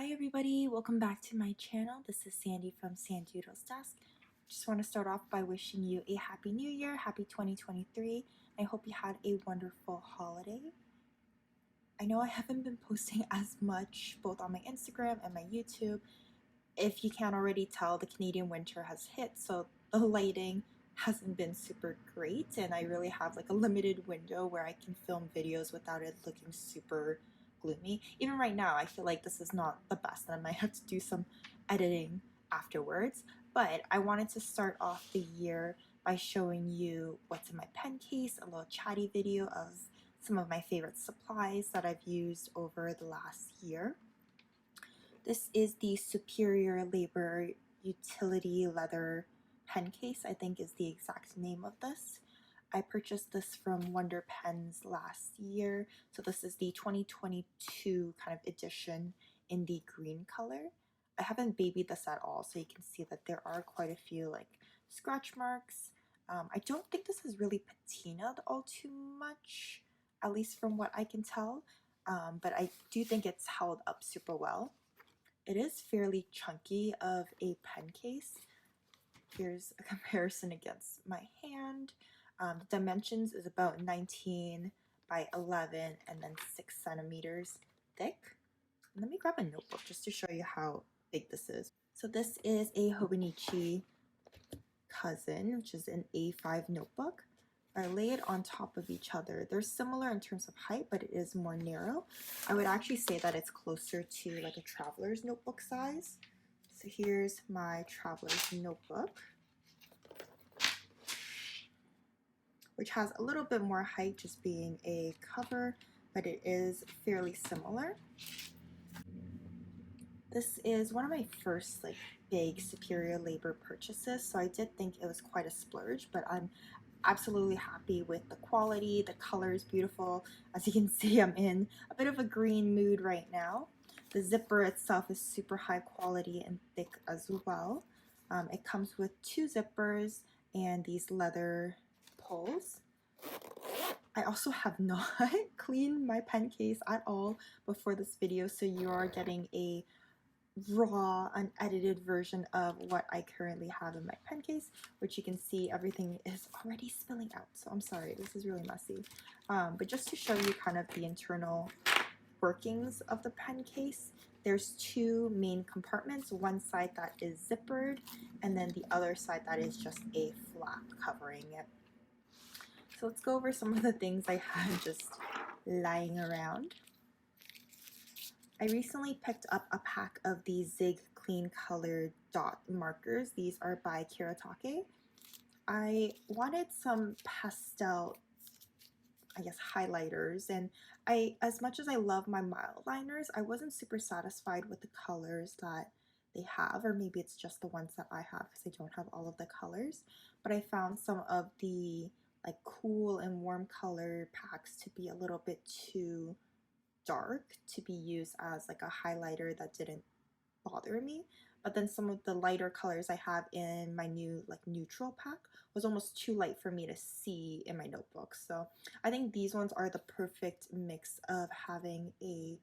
Hi everybody, welcome back to my channel. This is Sandy from Sandoodle's Desk. Just want to start off by wishing you a happy new year, happy 2023. I hope you had a wonderful holiday. I know I haven't been posting as much both on my Instagram and my YouTube. If you can't already tell, the Canadian winter has hit, so the lighting hasn't been super great, and I really have like a limited window where I can film videos without it looking super gloomy. Even right now, I feel like this is not the best, and I might have to do some editing afterwards. But I wanted to start off the year by showing you what's in my pen case, a little chatty video of some of my favorite supplies that I've used over the last year. This is the Superior Labor Utility Leather pen case, I think is the exact name of this. I purchased this from Wonder Pens last year, so this is the 2022 kind of edition in the green color. I haven't babied this at all, so you can see that there are quite a few like scratch marks. I don't think this is really patinaed all too much, at least from what I can tell, but I do think it's held up super well. It is fairly chunky of a pen case. Here's a comparison against my hand. The dimensions is about 19 by 11 and then 6 centimeters thick. And let me grab a notebook just to show you how big this is. So this is a Hobonichi Cousin, which is an A5 notebook. I lay it on top of each other. They're similar in terms of height, but it is more narrow. I would actually say that it's closer to like a traveler's notebook size. So here's my traveler's notebook, which has a little bit more height just being a cover, but it is fairly similar. This is one of my first like big Superior Labor purchases, so I did think it was quite a splurge, but I'm absolutely happy with the quality. The color is beautiful. As you can see, I'm in a bit of a green mood right now. The zipper itself is super high quality and thick as well. It comes with 2 zippers and these leather pulls. I also have not cleaned my pen case at all before this video, so you are getting a raw, unedited version of what I currently have in my pen case, which you can see everything is already spilling out. So I'm sorry, this is really messy. But just to show you kind of the internal workings of the pen case, there's 2 main compartments, one side that is zippered and then the other side that is just a flap covering it. So let's go over some of the things I had just lying around. I recently picked up a pack of these Zig Clean Colored dot markers. These are by Kiratake. I wanted some pastel, I guess, highlighters, and as much as I love my mild liners, I wasn't super satisfied with the colors that they have, or maybe it's just the ones that I have because I don't have all of the colors, but I found some of the like cool and warm color packs to be a little bit too dark to be used as like a highlighter that didn't bother me. But then some of the lighter colors I have in my new like neutral pack was almost too light for me to see in my notebook. So I think these ones are the perfect mix of having a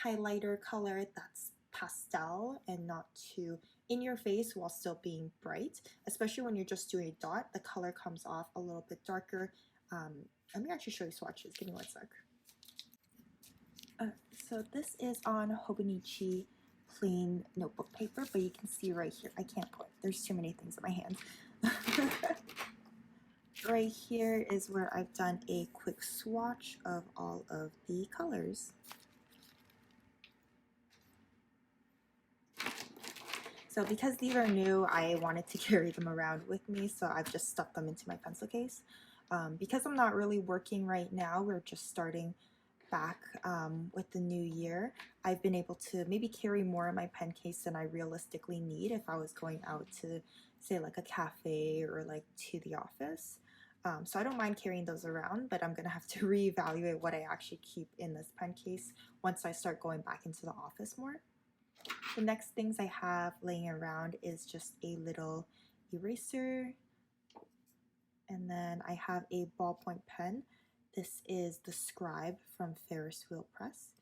highlighter color that's pastel and not too in your face while still being bright. Especially when you're just doing a dot, the color comes off a little bit darker. Let me actually show you swatches. Give me one sec. So this is on Hobonichi plain notebook paper, but you can see right here, I can't put, there's too many things in my hands. Right here is where I've done a quick swatch of all of the colors. So because these are new, I wanted to carry them around with me, so I've just stuffed them into my pencil case. Because I'm not really working right now, we're just starting back with the new year, I've been able to maybe carry more in my pen case than I realistically need if I was going out to say like a cafe or like to the office. So I don't mind carrying those around, but I'm gonna have to reevaluate what I actually keep in this pen case once I start going back into the office more. The next things I have laying around is just a little eraser, and then I have a ballpoint pen. This is the Scribe from Ferris Wheel Press.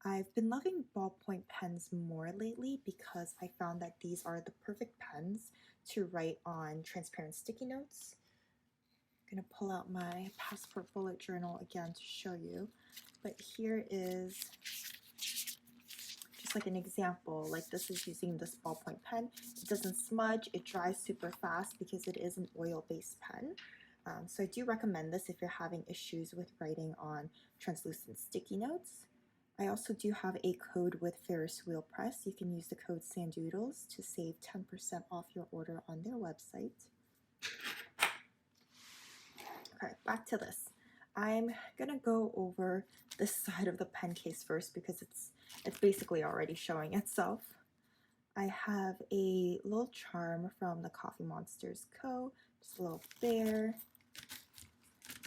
I've been loving ballpoint pens more lately because I found that these are the perfect pens to write on transparent sticky notes. I'm gonna pull out my passport bullet journal again to show you, but here is just like an example. Like this is using this ballpoint pen. It doesn't smudge, it dries super fast because it is an oil-based pen. So I do recommend this if you're having issues with writing on translucent sticky notes. I also do have a code with Ferris Wheel Press. You can use the code SANDOODLES to save 10% off your order on their website. Okay, back to this. I'm gonna go over this side of the pen case first because it's basically already showing itself. I have a little charm from the Coffee Monsters Co. Just a little bear.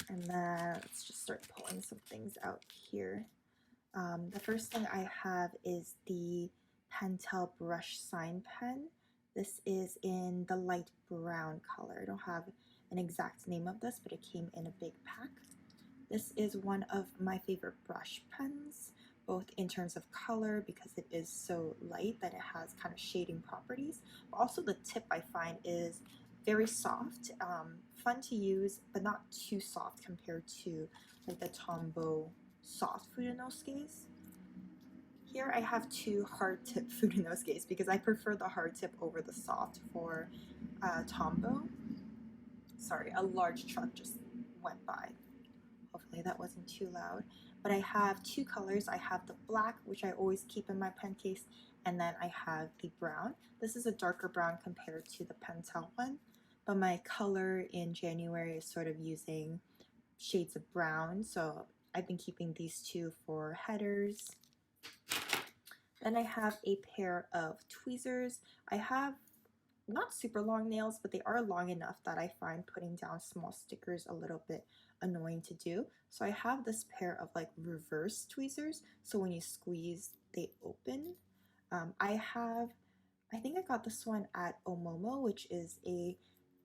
And then let's just start pulling some things out here. The first thing I have is the Pentel brush sign pen. This is in the light brown color. I don't have an exact name of this, but it came in a big pack. This is one of my favorite brush pens, both in terms of color because it is so light that it has kind of shading properties, but also the tip I find is very soft, fun to use, but not too soft compared to like the Tombow soft Fudenosuke's. Here I have two hard tip Fudenosuke's because I prefer the hard tip over the soft for Tombow. Sorry, a large truck just went by. Hopefully that wasn't too loud. But I have two colors. I have the black, which I always keep in my pen case, and then I have the brown. This is a darker brown compared to the Pentel one, but my color in January is sort of using shades of brown, so I've been keeping these two for headers. Then I have a pair of tweezers. I have not super long nails, but they are long enough that I find putting down small stickers a little bit annoying to do. So I have this pair of like reverse tweezers, so when you squeeze, they open. I think I got this one at Omomo, which is a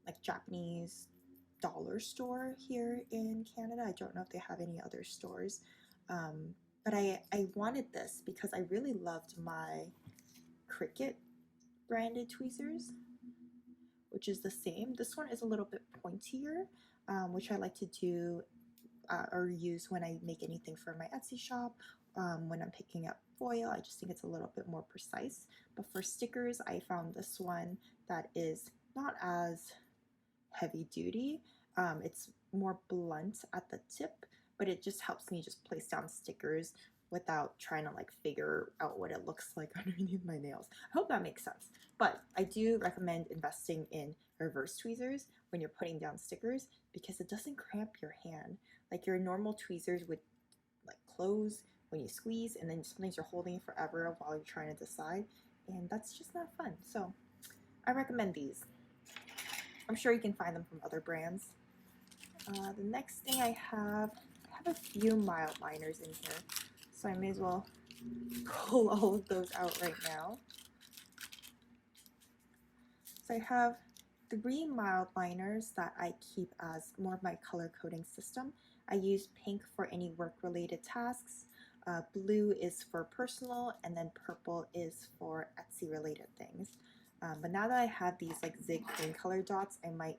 like Japanese dollar store here in Canada. I don't know if they have any other stores. But I wanted this because I really loved my Cricut branded tweezers, which is the same. This one is a little bit pointier, which I like to do or use when I make anything for my Etsy shop. When I'm picking up foil, I just think it's a little bit more precise. But for stickers, I found this one that is not as heavy duty. It's more blunt at the tip, but it just helps me just place down stickers without trying to like figure out what it looks like underneath my nails. I hope that makes sense. But I do recommend investing in reverse tweezers when you're putting down stickers because it doesn't cramp your hand. Like your normal tweezers would like close when you squeeze, and then sometimes you're holding it forever while you're trying to decide, and that's just not fun. So I recommend these. I'm sure you can find them from other brands. The next thing I have a few mild liners in here, so I may as well pull all of those out right now. So I have 3 mild liners that I keep as more of my color coding system. I use pink for any work-related tasks, blue is for personal, and then purple is for Etsy-related things. But now that I have these like zig green color dots, I might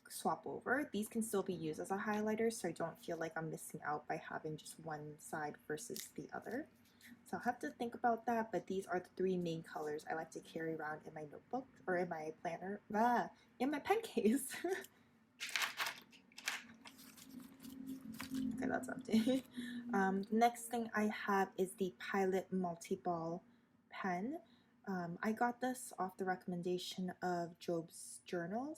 swap over. These can still be used as a highlighter, so I don't feel like I'm missing out by having just one side versus the other. So I'll have to think about that, but these are the 3 main colors I like to carry around in my notebook or in my planner, in my pen case. Okay, that's empty. The next thing I have is the Pilot Multi-Ball pen. I got this off the recommendation of Job's journals.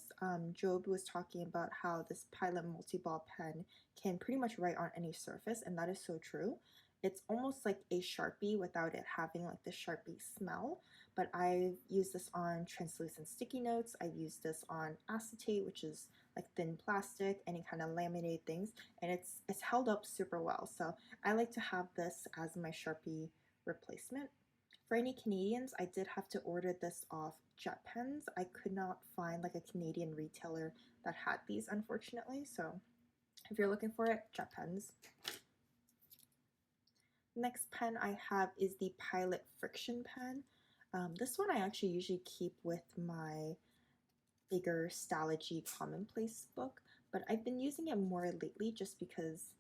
Job was talking about how this Pilot Multi-Ball pen can pretty much write on any surface, and that is so true. It's almost like a Sharpie without it having like the Sharpie smell, but I've used this on translucent sticky notes. I've used this on acetate, which is like thin plastic, any kind of laminated things, and it's held up super well. So I like to have this as my Sharpie replacement. For any Canadians, I did have to order this off Jet Pens. I could not find like a Canadian retailer that had these, unfortunately. So if you're looking for it, Jet Pens. Next pen I have is the Pilot Friction pen. This one I actually usually keep with my bigger Stalogy Commonplace book, but I've been using it more lately just because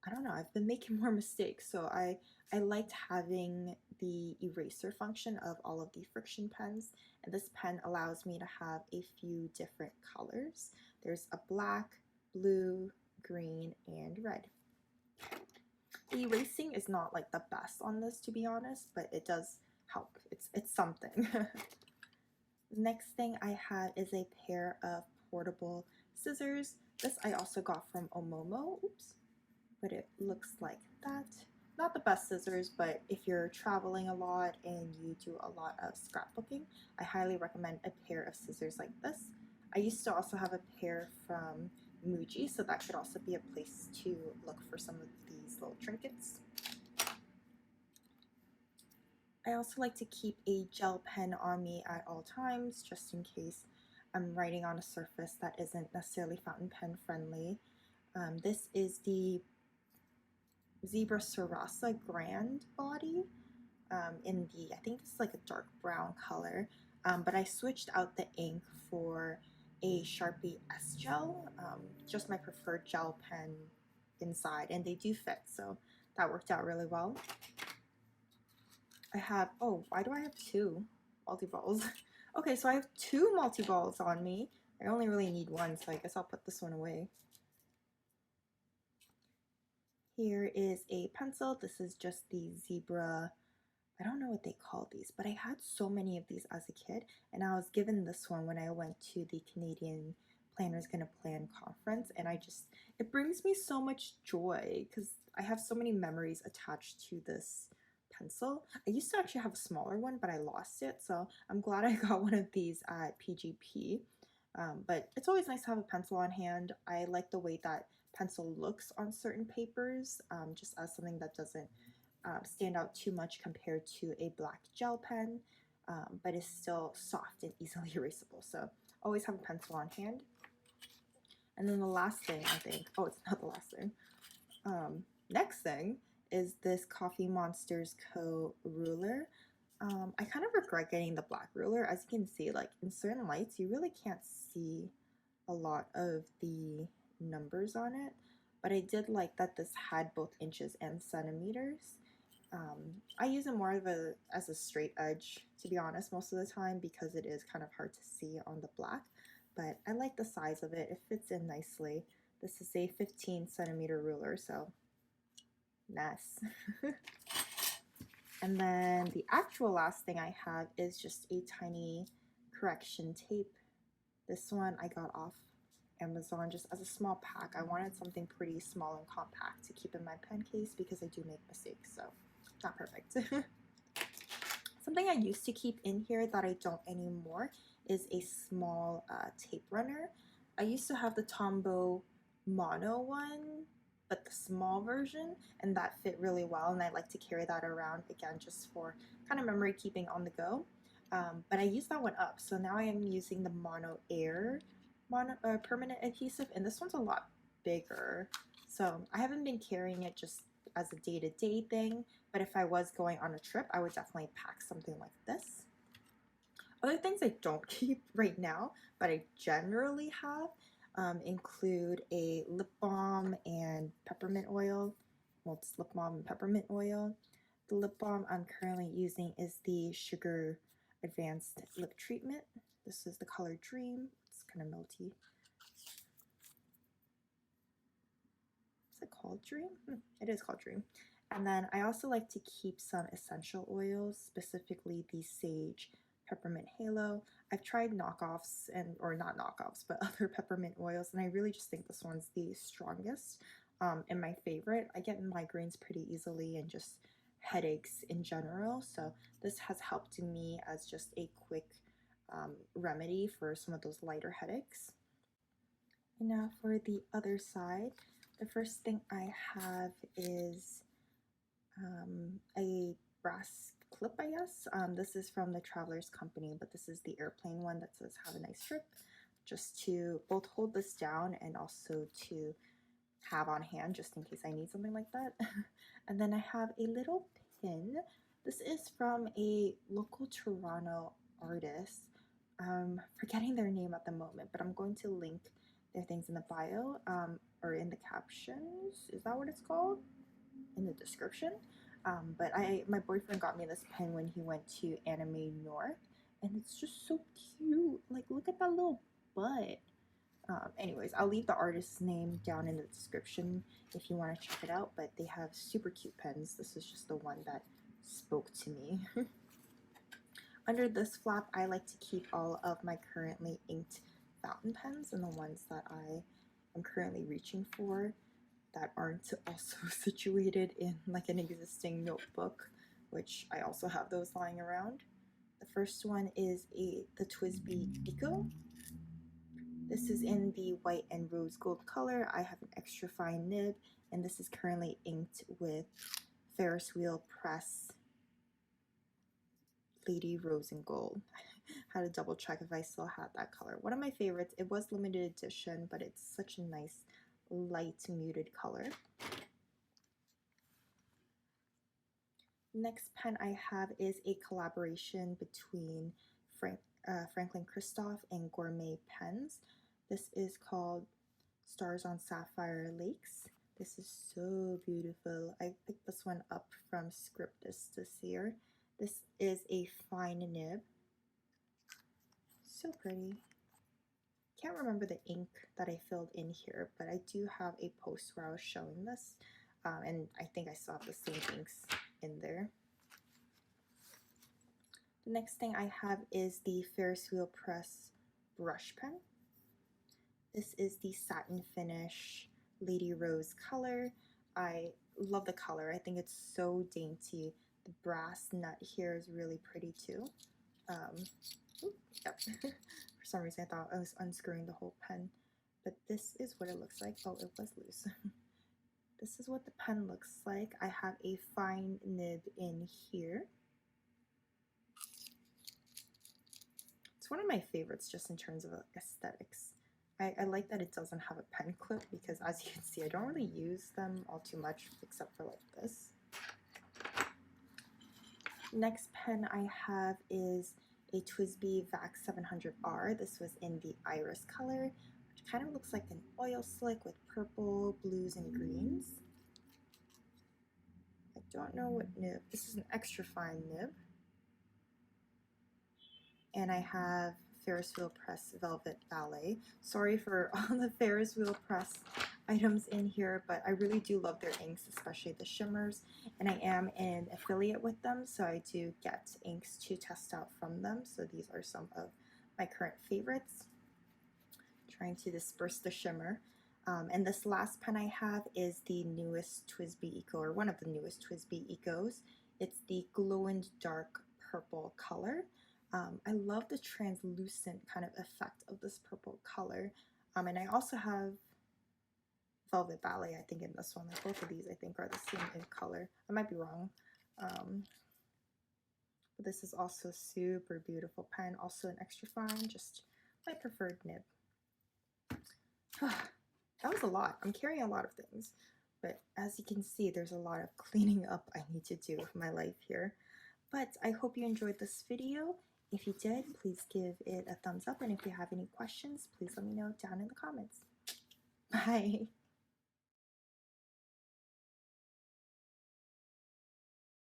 I don't know, I've been making more mistakes. So I liked having the eraser function of all of the friction pens, and this pen allows me to have a few different colors. There's a black, blue, green, and red. The erasing is not like the best on this, to be honest, but it does help. It's something. Next thing I have is a pair of portable scissors. This I also got from Omomo. Oops. But it looks like that. Not the best scissors, but if you're traveling a lot and you do a lot of scrapbooking, I highly recommend a pair of scissors like this. I used to also have a pair from Muji, so that could also be a place to look for some of these little trinkets. I also like to keep a gel pen on me at all times, just in case I'm writing on a surface that isn't necessarily fountain pen friendly. This is the Zebra Sarasa Grand body in the, I think it's like a dark brown color, but I switched out the ink for a Sharpie S gel, just my preferred gel pen inside, and they do fit, so that worked out really well. I have, oh, why do I have two multi-balls? Okay, so I have two multi-balls on me. I only really need one, so I guess I'll put this one away. Here is a pencil. This is just the Zebra, I don't know what they call these, but I had so many of these as a kid, and I was given this one when I went to the Canadian Planners Gonna Plan conference, and it brings me so much joy because I have so many memories attached to this pencil. I used to actually have a smaller one, but I lost it, so I'm glad I got one of these at PGP. But it's always nice to have a pencil on hand. I like the way that pencil looks on certain papers, just as something that doesn't stand out too much compared to a black gel pen, but is still soft and easily erasable. So always have a pencil on hand. And then the last thing, I think, oh, it's not the last thing. Next thing is this Coffee Monsters Co. ruler. I kind of regret getting the black ruler. As you can see, like in certain lights, you really can't see a lot of the numbers on it, but I did like that this had both inches and centimeters. I use it more as a straight edge, to be honest, most of the time because it is kind of hard to see on the black, but I like the size of it. It fits in nicely. This is a 15 centimeter ruler, so nice. And then the actual last thing I have is just a tiny correction tape. This one I got off Amazon just as a small pack. I wanted something pretty small and compact to keep in my pen case because I do make mistakes, so not perfect. Something I used to keep in here that I don't anymore is a small tape runner. I used to have the Tombow mono one, but the small version, and that fit really well, and I like to carry that around again just for kind of memory keeping on the go. But I used that one up, so now I am using the Mono Air permanent adhesive, and this one's a lot bigger. So I haven't been carrying it just as a day-to-day thing, but if I was going on a trip, I would definitely pack something like this. Other things I don't keep right now, but I generally have, include a lip balm and peppermint oil. Well, it's lip balm and peppermint oil. The lip balm I'm currently using is the Sugar Advanced Lip Treatment. This is the color Dream. It's kind of melty. Is it called Dream? It is called Dream. And then I also like to keep some essential oils, specifically the Sage Peppermint Halo. I've tried knockoffs or not knockoffs, but other peppermint oils, and I really just think this one's the strongest and my favorite. I get migraines pretty easily and just headaches in general, so this has helped me as just a quick remedy for some of those lighter headaches. And now for the other side, the first thing I have is a brass clip, I guess. This is from the Travelers Company, but this is the airplane one that says "Have a nice trip," just to both hold this down and also to have on hand just in case I need something like that. And then I have a little pin. This is from a local Toronto artist. Forgetting their name at the moment, but I'm going to link their things in the bio, or in the captions. Is that what it's called? In the description. But my boyfriend got me this pen when he went to Anime North, and it's just so cute. Like, look at that little butt. Anyways, I'll leave the artist's name down in the description if you want to check it out, but they have super cute pens. This is just the one that spoke to me. Under this flap, I like to keep all of my currently inked fountain pens and the ones that I am currently reaching for that aren't also situated in like an existing notebook, which I also have those lying around. The first one is the TWSBI Eco. This is in the white and rose gold color. I have an extra fine nib, and this is currently inked with Ferris Wheel Press Lady Rose and Gold. Had to double check if I still had that color. One of my favorites. It was limited edition, but it's such a nice light muted color. Next pen I have is a collaboration between Franklin Christoph and Gourmet Pens. This is called Stars on Sapphire Lakes. This is so beautiful. I picked this one up from Scriptus this year. This is a fine nib. So pretty. Can't remember the ink that I filled in here, but I do have a post where I was showing this, and I think I still have the same inks in there. The next thing I have is the Ferris Wheel Press brush pen. This is the satin finish Lady Rose color. I love the color. I think it's so dainty. The brass nut here is really pretty too. Yep. For some reason I thought I was unscrewing the whole pen, but this is what it looks like. Oh, it was loose. This is what the pen looks like. I have a fine nib in here. It's one of my favorites just in terms of aesthetics. I like that it doesn't have a pen clip because, as you can see, I don't really use them all too much except for like this. Next pen I have is a TWSBI VAX 700R. This was in the iris color, which kind of looks like an oil slick with purple, blues, and greens. I don't know what nib. This is an extra fine nib. And I have Ferris Wheel Press Velvet Ballet. Sorry for all the Ferris Wheel Press items in here, but I really do love their inks, especially the shimmers, and I am an affiliate with them, so I do get inks to test out from them. So these are some of my current favorites. Trying to disperse the shimmer. And this last pen I have is the newest TWSBI Eco, or one of the newest TWSBI Ecos. It's the glow in dark purple color. I love the translucent kind of effect of this purple color. And I also have Velvet Ballet, I think, in this one. Like, both of these, I think, are the same in color. I might be wrong. But this is also super beautiful pen. Also an extra fine, just my preferred nib. That was a lot. I'm carrying a lot of things. But as you can see, there's a lot of cleaning up I need to do with my life here. But I hope you enjoyed this video. If you did, please give it a thumbs up. And if you have any questions, please let me know down in the comments. Bye.